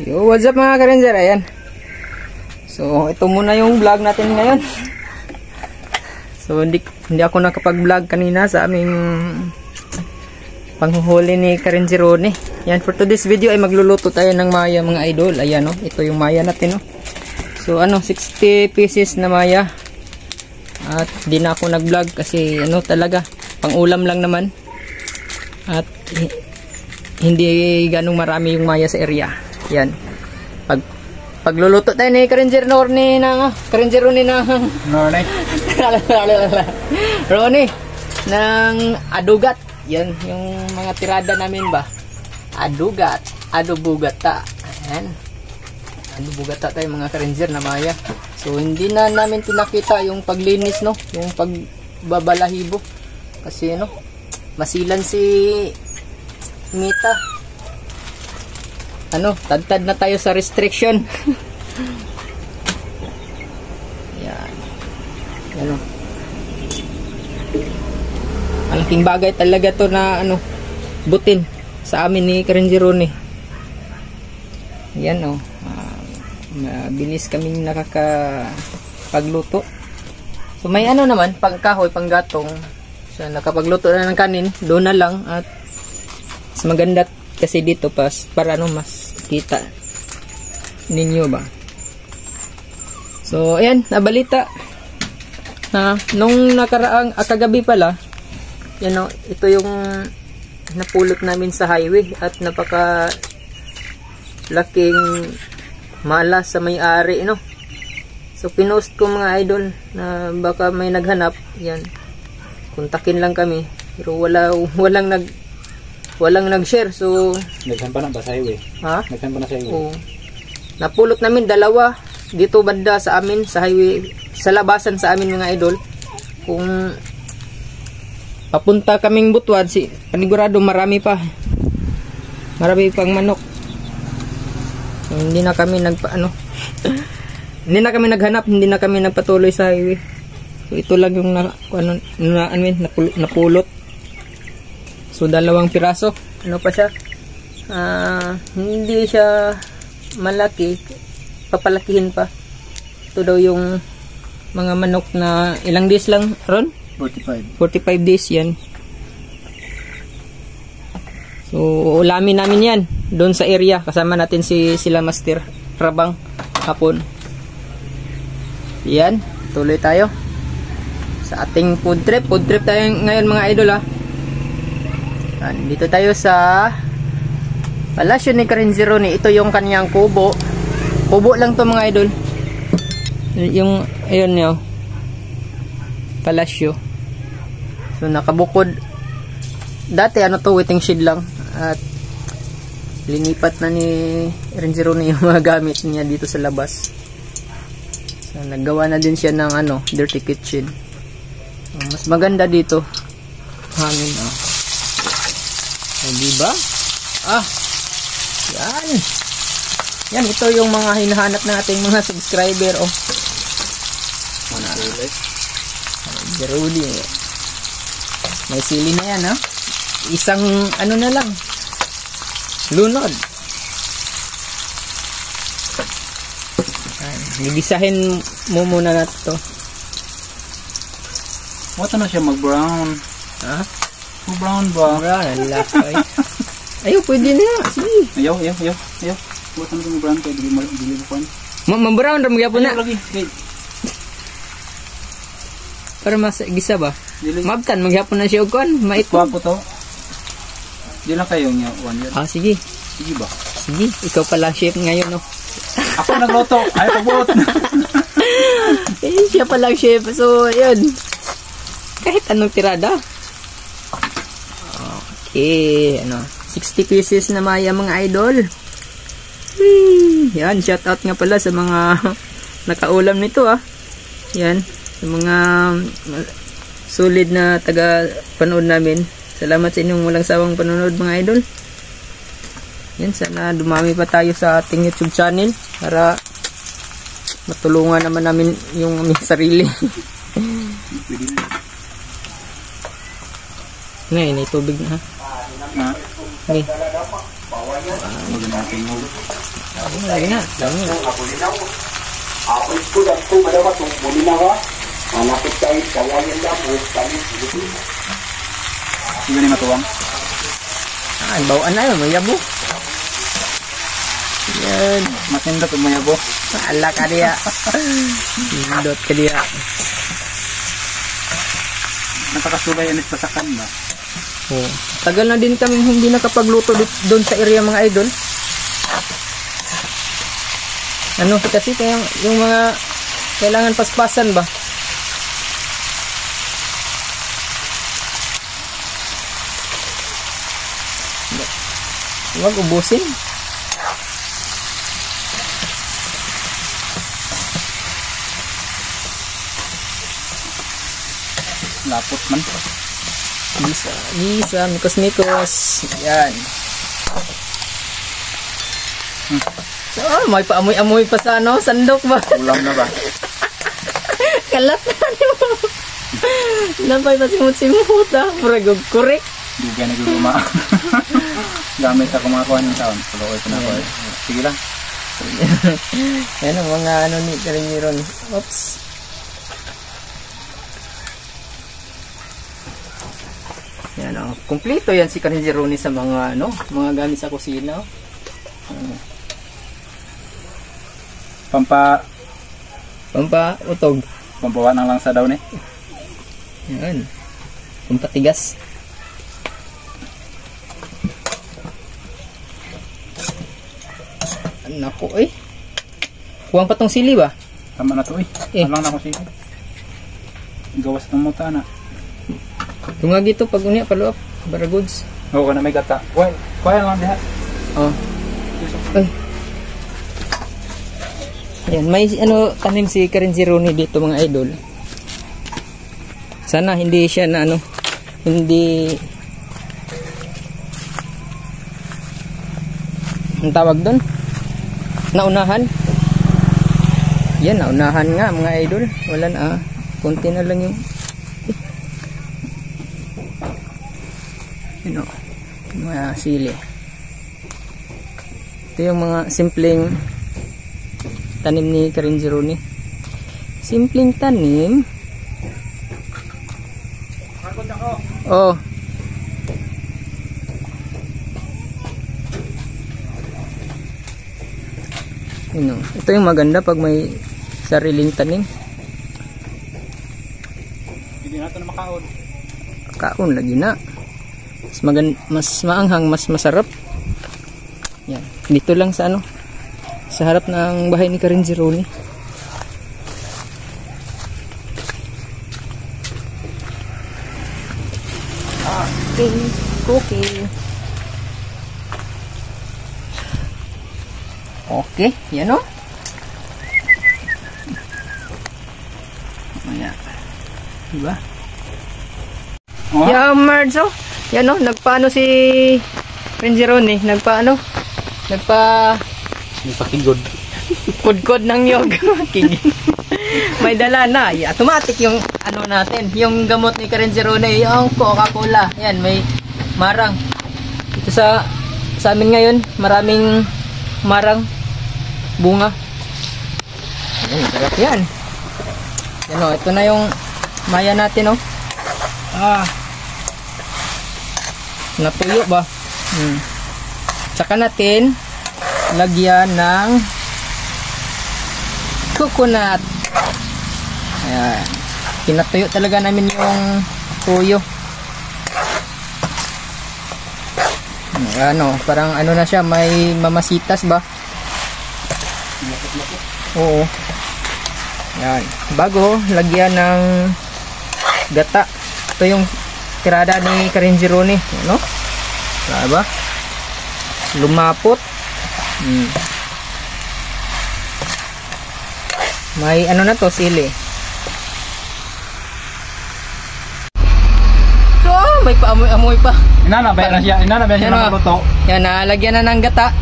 Yo, what's up mga ka-ranger? Ayan. So, ito muna yung vlog natin ngayon. So, hindi ako nakapag-vlog kanina sa aming panghuhuli ni ka-ranger Ronnie. Yan, for today's video ay magluluto tayo ng maya mga idol. Ayan, no? Ito yung maya natin, no? So, 60 pieces na maya. At di na ako nag-vlog kasi talaga, pang-ulam lang naman. At hindi ganong marami yung maya sa area. Yan. Pagluluto tayo ni ka-ranger Ronnie ng Ronnie ng adugat. Yan yung mga tirada namin ba. Adugat, adubugata. Ayan. Adubugata tayo mga ka-ranger na maya. So hindi na namin pinakita yung paglinis, no, yung pagbabalahibo kasi masilan si Mita. Tadtad na tayo sa restriction. Yan. Malaking bagay talaga to na butin sa amin ni ka-ranger Ronnie. Yan mabilis kaming nakakapagluto. So may naman, pangkahoy, panggatong. So nakapagluto na ng kanin, doon na lang at mas maganda kasi dito para mas kita ninyo ba. So ayan, nabalita na nung nakaraang kagabi pala, ito yung napulot namin sa highway at napaka laking malas sa may-ari, So pinost ko mga idol na baka may naghanap, yan. Kontakin lang kami. Pero walang nag-share. So naghan pa na ba sa highway? Ha? Naghan pa na sa highway. Oo. Napulot namin dalawa dito banda sa amin sa highway, sa labasan sa amin mga idol. Kung papunta kaming Butuan, panigurado marami pang manok. So, hindi na kami hindi na kami naghanap, hindi na kami nagpatuloy sa highway. So ito lang yung napulot. So 2 piraso. Pa siya? Hindi siya malaki. Papalakihin pa. Ito daw yung mga manok na ilang days lang, Ron? 45 days yan. So ulamin namin yan doon sa area. Kasama natin sila Master Rabang hapon. Yan. Tuloy tayo sa ating food trip. Food trip tayo ngayon mga idol Dito tayo sa palasyo ni ka-ranger Ronnie. Ito yung kanyang kubo. Kubo lang to mga idol. Yung ayun niyo. Palasyo. So nakabukod. Dati waiting shed lang at linipat na ni Ranger Ronnie yung mga gamit niya dito sa labas. So naggawa na din siya ng dirty kitchen. Mas maganda dito. Hangin diba? Yan, ito yung mga hinahanap ng ating mga subscriber. Gerudi. May sili na yan, Isang na lang. Lunod. Gigisahin mo muna na ito. Wata na siya mag-brown. Ha? Mag-brown ba? Brown, lakay. Ayaw, pwede na. Sige. Ayaw. Wata na siya mag-brown kaya dili mo kwan. Ma-brown ram gyapon na. Lagi. Para mas gisa ba? Dili. Mabtan magyapon na siya og kon, maitwa ko to. Di lang kayo niya, one year. Sige. Sige ba? Sige, ikaw pala chef ngayon, Ako nagluto, ay pabot. Siya pala chef. So, yun. Kahit anong tirada. Okay, 60 pieces na maya mga idol. Yan, shout out nga pala sa mga nakaulam nito Yan, sa mga solid na taga-panood namin. Salamat sa inyong walang sawang panonood mga idol. Yan, sana dumami pa tayo sa ating YouTube channel para matulungan naman namin yung aming sarili. Ngayon, ay tubig na ha. Ni. Huwag natin yung Lagi na. hindi na matuwang. Bawaan na yun, mayabo. Yan. Matindot ang mayabo. Ala ka diya. Hindot ka diya. Napakasubay yan is pasakan ba? Oh. Tagal na din kami hindi nakapagluto doon sa area mga idol. Ano kasi yung mga kailangan paspasan ba? Huwag ubusin. Lapot man. Lisa, mikos. Yan. So, may paamoy-amoy pa sa ano, sandok ba? Ulam na ba? Kalat na mo. Nampay pa simut-simut ah. Puragog kurek. Dugay na guluma. Gamit ako mga kuha ng taon. Pulukoy ko na ako. Sige lang. Yan ang mga ano ni Karingiron. Oops. Yan o. Kompleto yan si Karingiron sa mga ano, mga gamit sa kusina. Pampautog. Pampawa ng langsa daw ni. Yan. Pampatigas. Naku eh. Huwag pa tong sili ba? Tama na to eh. Alang na ko sige. Gawas ng muta na. Tungag ito pag unya paluap. Bara goods. Oo ka na may gata. Kuya lang diha. Oh. Ay. Yan, may ano tanim si Karingiron dito mga idol. Sana hindi siya na ano, hindi ang tawag doon. Naunahan. Yan, naunahan nga mga idol. Wala na konti na lang yung mga sili. Ito yung mga simpleng tanim ni Karingiron. Simpleng tanim. Oh. Ito yung maganda pag may sariling tanim. Hindi natin makaon. Kaon lagi na. Mas maanghang, mas masarap. Yan. Dito lang sa ano, sa harap ng bahay ni Karingiron. Cooking. Okay, yan o. Ayan. Diba? Oh? Yamards o. Yan o, nagpaano si Karingiron nagpaano? Nagpakigod. Kudkod ng yog. May dala na. Automatic yung ano natin, yung gamot ni Karingiron, yung Coca-Cola. Yan, may marang. Ito sa amin ngayon, maraming marang bunga. Ayan, sarap yan. Yan o, ito na yung maya natin o. Natuyo ba? Tsaka natin lagyan ng coconut. Ayan. Pinatuyo talaga namin yung tuyo. Ano, parang ano na siya, may mamasitas ba? Oo. Ayan. Bago, lagyan ng gata. Ito yung tirada ni Karingiron. Ano? Diba? Lumapot. May ano na to, sili. So, may paamoy-amoy pa. Inanabay na siya ng luto. Yan, nalagyan na ng gata.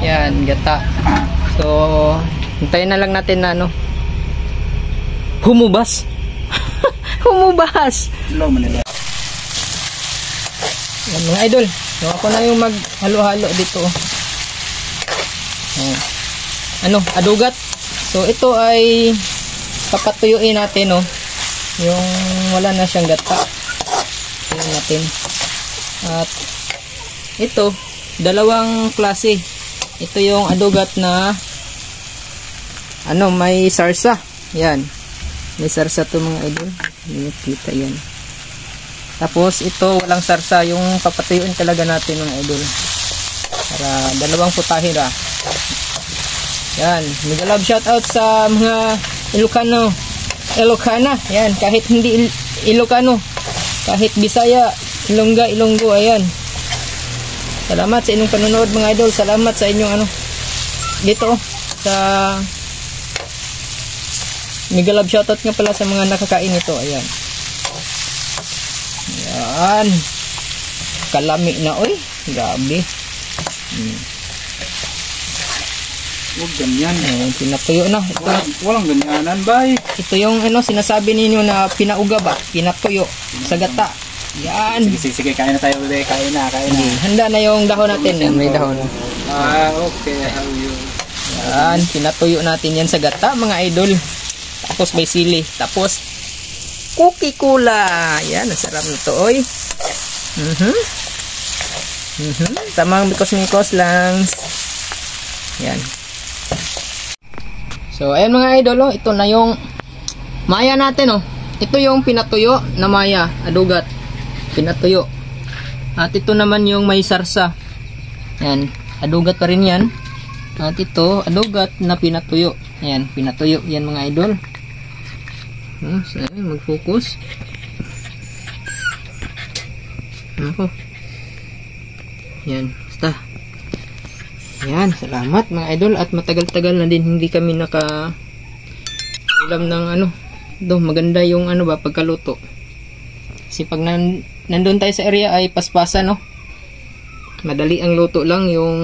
Yan, gata. So, hintayin na lang natin na ano. Humubas. Humubas. Hello, Manila. Yan, mga idol, gawa ko na yung maghalo-halo dito. Oh. Ano, adugat. So ito ay papatuyuin natin, oh. Yung wala na siyang gata. Tingnan natin. At ito, dalawang klase. Ito yung adugat na ano, may sarsa. Yan. May sarsa to mga idol. Kita yan. Tapos ito walang sarsa, yung papatuyuin talaga natin mga idol. Para dalawang putahe ba. Yan. Mega love shoutout sa mga Ilocana. Yan. Kahit hindi Ilocano. Kahit Bisaya, Ilongga, Ilonggo. Ayan. Salamat sa inyong panonood mga idol. Salamat sa inyong ano. Dito sa mega love shoutout nga pala sa mga nakakain ito. Ayan. Ayan. Kalami na oy. Grabe. Huwag ganyan. Pinatuyo na. Ito, Walang ganyanan, bay. ito yung ano sinasabi ninyo na pinauga ba? Pinatuyo. Sa gata. Yan. Sige, kain na tayo, bebe. Kain na. Handa na yung dahon natin. Yan, may dahon. Okay. How you? Yan. Pinatuyo natin yan sa gata mga idol. Tapos may sili. Tapos cookie cola. Yan. Ang sarap nito oy. Tamang mikos-mikos lang. Yan. So, ayan mga idol, oh, ito na yung maya natin, oh. Ito yung pinatuyo na maya, adugat. Pinatuyo. At ito naman yung may sarsa. Yan, adugat pa rin yan. At ito, adugat na pinatuyo. Ayan, pinatuyo yan mga idol. So, mag-focus. Ako. Yan, basta. Yan, salamat mga idol. At matagal-tagal na din hindi kami naka ulam ng ano. Maganda yung ano ba, pagkaluto. Kasi pag nandun tayo sa area ay paspasan, no? Madali ang luto lang, yung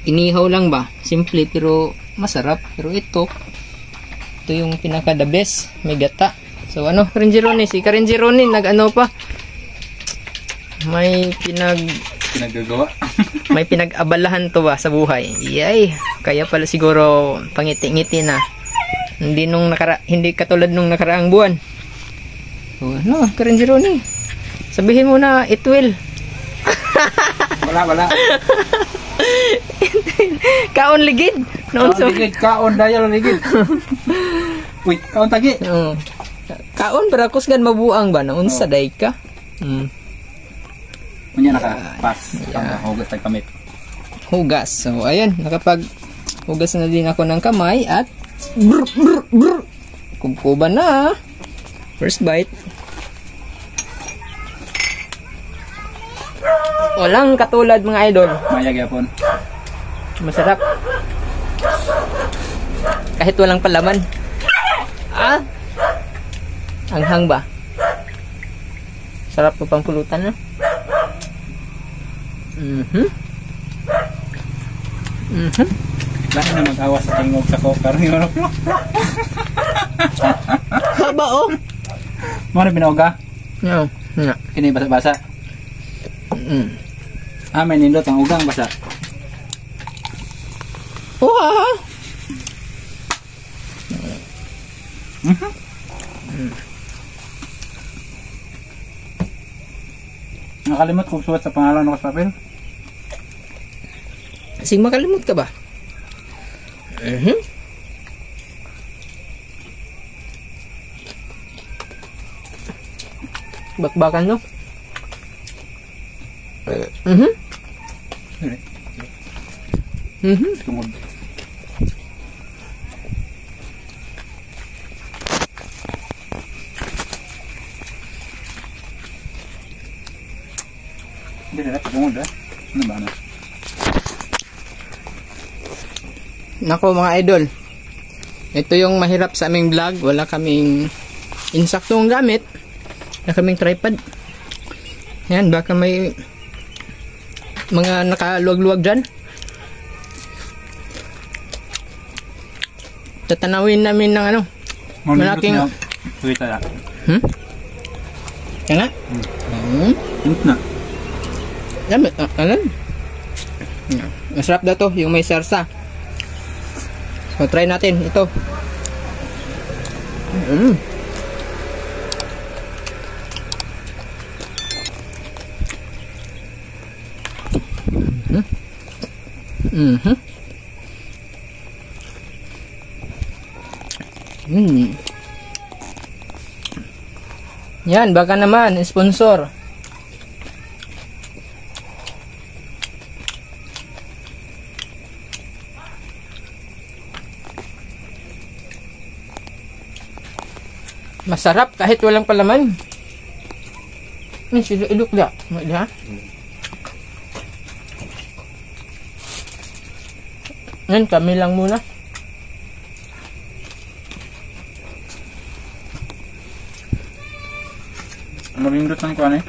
inihaw lang ba. Simple pero masarap. Pero ito yung pinaka the best. May gata. So ano, Karenjironi, si Karenjironi nag-ano pa. May Pinagagawa. may pinag-abalahan to ba sa buhay. Yay. Kaya pala siguro pangiti-ngiti na. Hindi katulad nung nakaraang buwan. So, ano, Karenjironi. Sabihin mo na, it will. Wala. Kaon ligid. Kaon ligid, kaon dayal ligid. Uy, kaon tagi. Kaon para kusgan mabuang ba naunsa day ka? Kunya naka-pass. Hugas tayo kamit. Hugas. So, ayan. Hugas na din ako ng kamay at kubkuban na. First bite. Walang katulad mga idol. Mayag yapon. Masarap. Kahit walang palaman. Anghang ba? Sarap po pang pulutan na. Lahat na mag-awas sa tingog sa kokar. Haba oh. Ano binauga? No. Kini basa-basa. May nindot ang ugang basa. Nakalimot kung suwat sa pangalan ko sa papel. Sige, makalimot ka ba? Bakbakan no? Tungod. Hindi na tungod Ano ba na? Nako mga idol. Ito yung mahirap sa aming vlog. Wala kaming insaktong gamit. Wala kaming tripod. Yan, baka may mga nakaluwag-luwag dyan. Tatanawin namin ng ano. Malaking... Kita ya. Yan nga? Hint na. Yan, ano? Masarap daw to, yung may sarsa. So, try natin ito. Yan, baka naman sponsor. Masarap kahit walang palaman. Ini sila ilok dah. Mak Yan, kami lang muna. Marindot ng kuwan eh.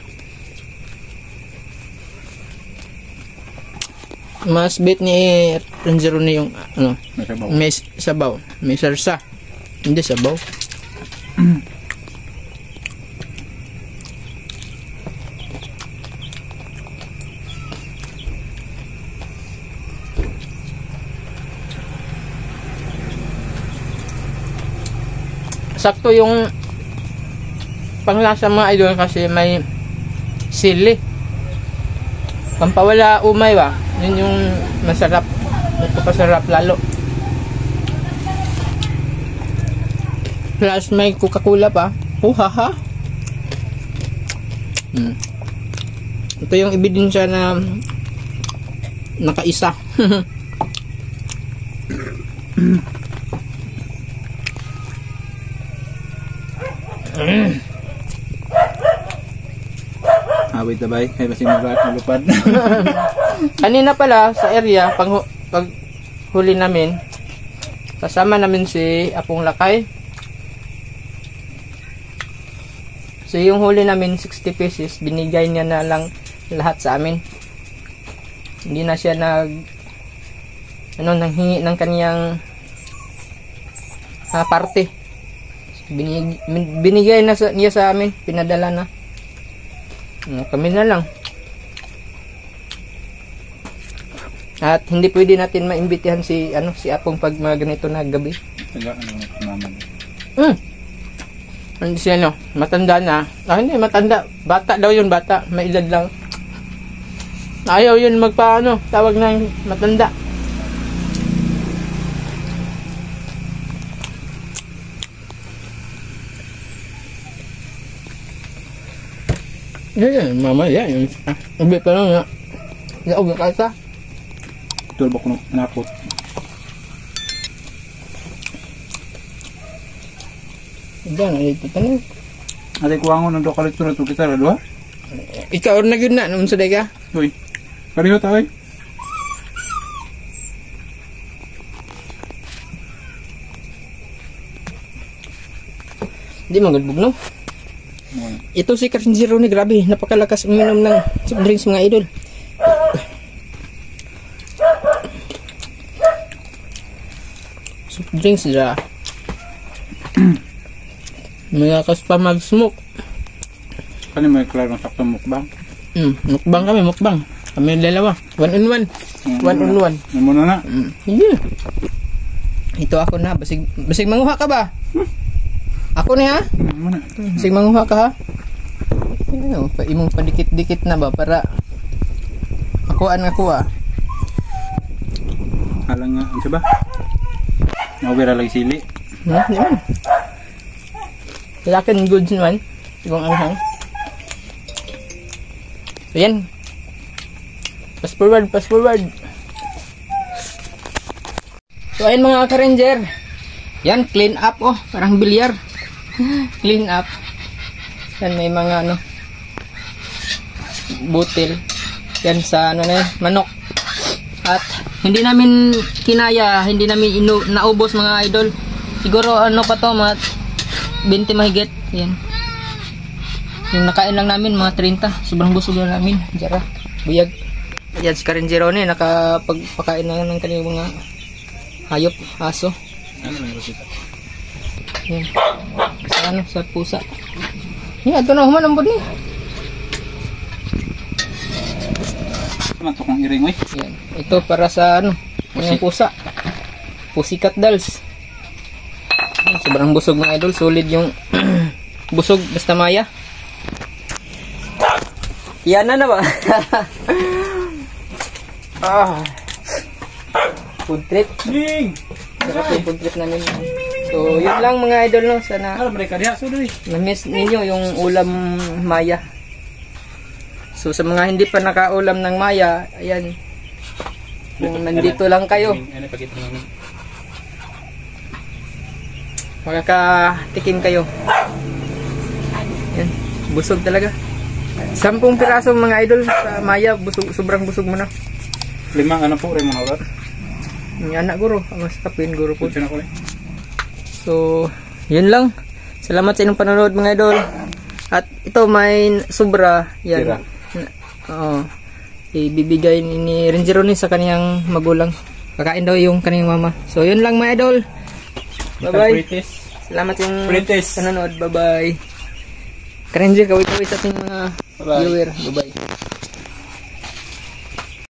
Mas bit ni Rangero na yung ano, May sabaw. may sabaw, may sarsa. Hindi sabaw. Sakto yung panglasa mga idol kasi may sili. Pampawala umay ba? Yun yung masarap. Nagpapasarap lalo. Plus may Coca-Cola pa. Haha. Ito yung ebidensya na nakaisa. Awit na ba eh? Kaya basi maglupad. Kanina pala sa area pag huli namin, kasama namin si Apong Lakay. So yung huli namin 60 pieces, binigay niya na lang lahat sa amin. Hindi na siya nanghingi ng kaniyang parte. Binigay na niya sa amin, pinadala na. Kami na lang. At hindi pwede natin maimbitahan si Apong pag mga ganito na gabi. Taga naman. Hindi siya matanda na. Hindi matanda. Bata daw yun, bata. May edad lang. Ayaw yun tawag ng matanda. Yan, mama, yan. Ubi pa lang nga. Yan, ubi ka sa. Tulbok ko napot. Yan, ito pa na. Ate kuha ko ng dokalit na ito kita, dua? Ikaw na yun na, naman sa ka. Uy, pareho tayo eh. Hindi magulbog no? Ito si Rangero ni grabe, napakalakas uminom ng soft drinks mga idol. Soft drinks dra. Malakas pa mag-smoke. Kani may klarong saktong mukbang? Mukbang kami, mukbang. Kami dalawa. One on one. One on one. Muna na. Yeah. Ito ako na. Basig manguha ka ba? Ako ni ha? Muna. Basig manguha ka ha? Imong padikit-dikit na ba para akuan Alang nga, ano siya ba? Nawira lagi sili. Yan. Lakin goods naman. Ibang anghang. So yan. Pass forward. So ayun mga ka-ranger. Yan, clean up parang bilyar. Clean up. Yan may mga butil. Yan sa manok. At hindi namin kinaya, hindi namin naubos mga idol. Siguro pa to, mga 20 mahigit. Yan. Yung nakain lang namin mga 30. Sobrang busog lang namin. Jara, buyag. Yan si Rangero ni nakapagpakain na ng kanyang mga hayop, aso. Ano na yung Yan. Sa pusa. Yan, ito na human ang bud ni. naman ito kung iring, eh. Yan. Ito para sa ano, mga pusa. Pussycat dolls. Sobrang busog mga idol. Solid yung busog basta maya. Yan na ba? Food trip. Sarap yung food trip namin. So, yun lang mga idol, no? Sana na-miss ninyo yung ulam maya. So, sa mga hindi pa nakaulam ng maya, ayan. Kung nandito lang kayo, makakatikim kayo. Ayan. Busog talaga. 10 piraso mga idol sa maya. Busog, sobrang busog mo na. 5 ano po rin mga ulat. Yung anak guro, mas kapin guro po. Punta na ko rin. So, yun lang. Salamat sa inyong panonood mga idol. At ito may sobra. Yan. Oo. Ibibigay ni Renjero sa kaniyang magulang. Kakain daw yung kaniyang mama. So, yun lang mga idol. Bye-bye. Salamat yung panonood. Bye-bye. Karenjer, kawit-kawit sa ating mga viewer. Bye-bye.